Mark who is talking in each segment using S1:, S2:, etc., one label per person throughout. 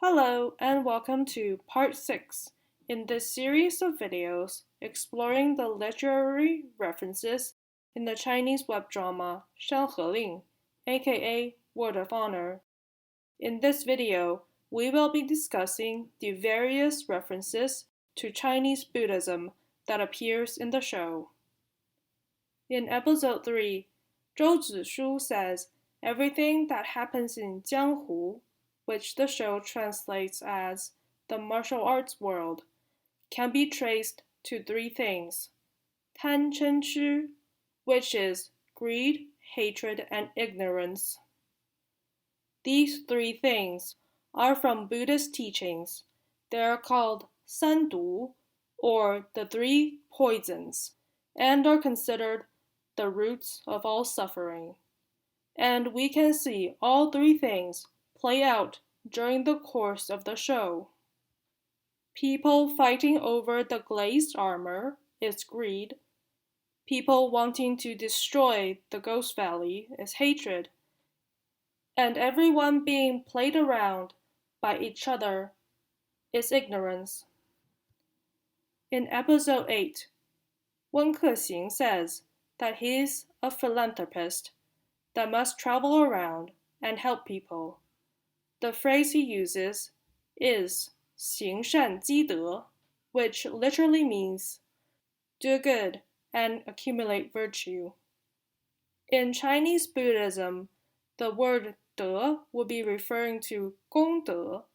S1: Hello and welcome to Part 6 in this series of videos exploring the literary references in the Chinese web drama Chengling, aka Word of Honor. In this video, we will be discussing the various references to Chinese Buddhism that appears in the show. In Episode 3, Zhou Zishu says everything that happens in Jianghu, which the show translates as the martial arts world, can be traced to three things: Tan Chen Chu, which is greed, hatred, and ignorance. These three things are from Buddhist teachings. They are called San Du, or the three poisons, and are considered the roots of all suffering. And we can see all three things play out during the course of the show. People fighting over the glazed armor is greed. People wanting to destroy the Ghost Valley is hatred. And everyone being played around by each other is ignorance. In Episode 8, Wen Kexing says that he is a philanthropist that must travel around and help people. The phrase he uses is 行善积德, which literally means do good and accumulate virtue. In Chinese Buddhism, the word 德 would be referring to 功德.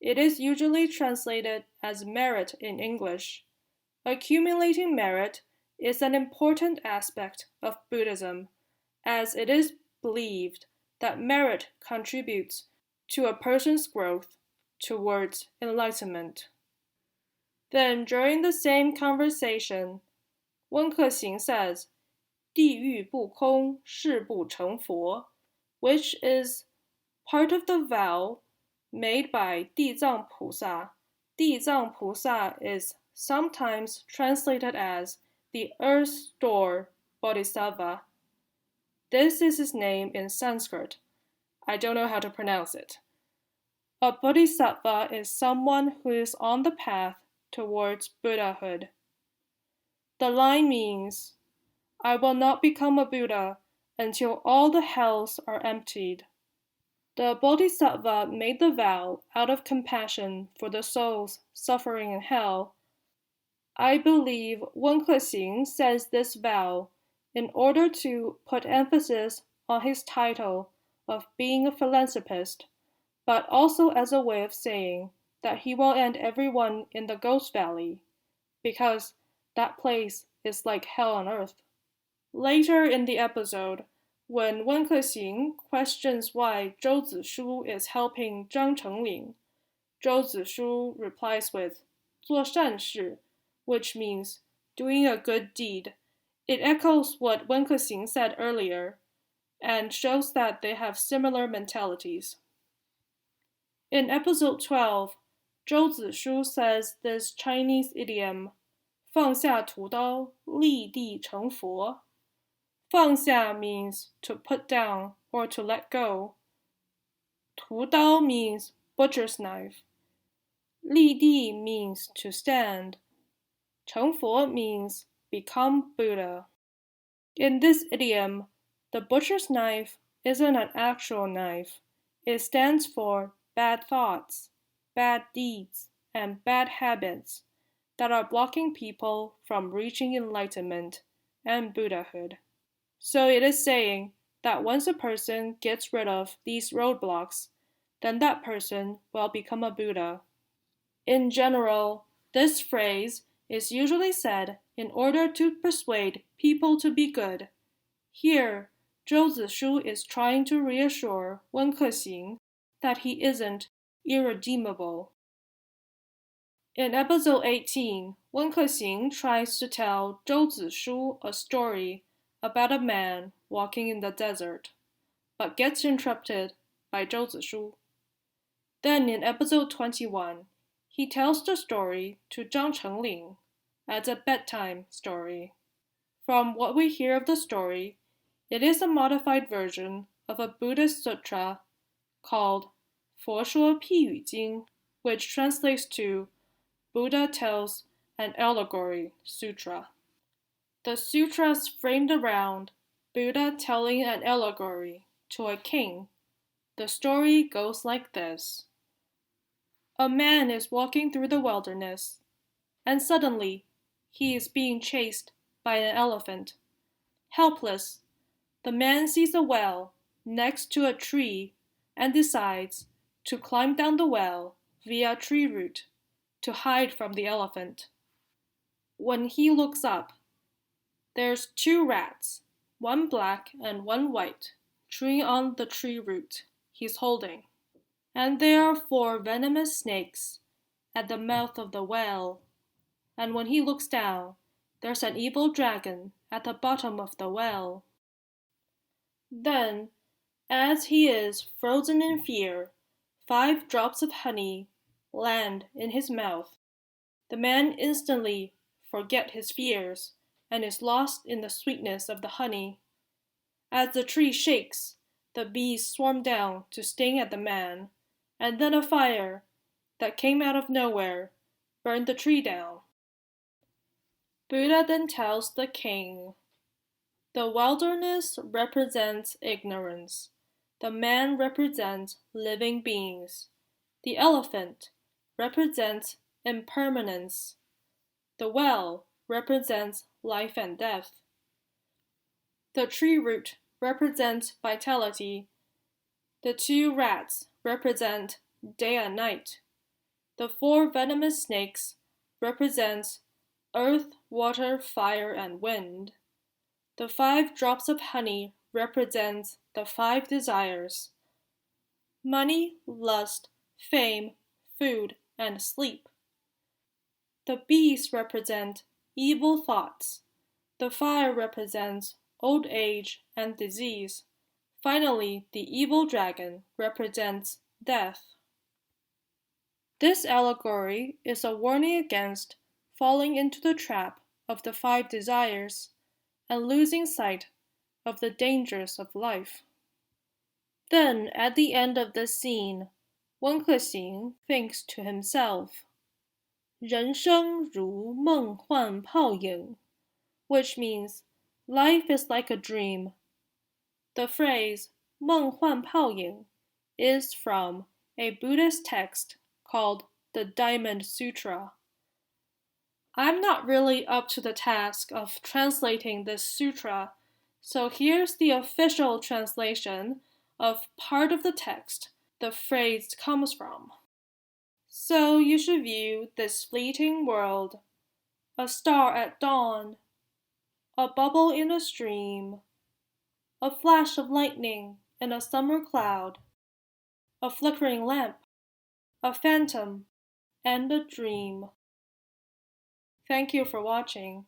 S1: It is usually translated as merit in English. Accumulating merit is an important aspect of Buddhism, as it is believed that merit contributes to a person's growth towards enlightenment. Then, during the same conversation, Wen Kexing says, 地狱不空，誓不成佛, which is part of the vow made by 地藏菩萨. 地藏菩萨 is sometimes translated as the earth store bodhisattva. This is his name in Sanskrit. I don't know how to pronounce it. A bodhisattva is someone who is on the path towards Buddhahood. The line means, I will not become a Buddha until all the hells are emptied. The bodhisattva made the vow out of compassion for the souls suffering in hell. I believe Wen Kexing says this vow in order to put emphasis on his title of being a philanthropist, but also as a way of saying that he will end everyone in the Ghost Valley, because that place is like hell on earth. Later in the episode, when Wen Kexing questions why Zhou Zishu is helping Zhang Chengling, Zhou Zishu replies with 做善事, which means doing a good deed. It echoes what Wen Kexing said earlier, and shows that they have similar mentalities. In Episode 12, Zhou Zishu says this Chinese idiom, 放下屠刀,立地成佛. 放下 means to put down or to let go. 屠刀 means butcher's knife. 立地 means to stand. 成佛 means become Buddha. In this idiom, the butcher's knife isn't an actual knife. It stands for bad thoughts, bad deeds, and bad habits that are blocking people from reaching enlightenment and Buddhahood. So it is saying that once a person gets rid of these roadblocks, then that person will become a Buddha. In general, this phrase is usually said in order to persuade people to be good. Here, Zhou Zishu is trying to reassure Wen Kexing that he isn't irredeemable. In Episode 18, Wen Kexing tries to tell Zhou Zishu a story about a man walking in the desert, but gets interrupted by Zhou Zishu. Then in Episode 21, he tells the story to Zhang Chengling as a bedtime story. From what we hear of the story, it is a modified version of a Buddhist sutra called 佛说譬语经, which translates to Buddha tells an allegory sutra. The sutra is framed around Buddha telling an allegory to a king. The story goes like this. A man is walking through the wilderness, and suddenly he is being chased by an elephant. Helpless, the man sees a well next to a tree and decides to climb down the well via tree root to hide from the elephant. When he looks up, there's two rats, one black and one white, chewing on the tree root he's holding. And there are four venomous snakes at the mouth of the well. And when he looks down, there's an evil dragon at the bottom of the well. Then, as he is frozen in fear, 5 drops of honey land in his mouth. The man instantly forgets his fears and is lost in the sweetness of the honey. As the tree shakes, the bees swarm down to sting at the man, and then a fire that came out of nowhere burned the tree down. Buddha then tells the king, the wilderness represents ignorance. The man represents living beings. The elephant represents impermanence. The well represents life and death. The tree root represents vitality. The 2 rats represent day and night. The 4 venomous snakes represent earth, water, fire, and wind. The 5 drops of honey represents the 5 desires: money, lust, fame, food, and sleep. The bees represent evil thoughts. The fire represents old age and disease. Finally, the evil dragon represents death. This allegory is a warning against falling into the trap of the 5 desires and losing sight of the dangers of life. Then, at the end of this scene, Wen Kexing thinks to himself, 人生如梦幻泡影, which means life is like a dream. The phrase 梦幻泡影 is from a Buddhist text called the Diamond Sutra. I'm not really up to the task of translating this sutra, so here's the official translation of part of the text the phrase comes from. So you should view this fleeting world, a star at dawn, a bubble in a stream, a flash of lightning in a summer cloud, a flickering lamp, a phantom, and a dream. Thank you for watching.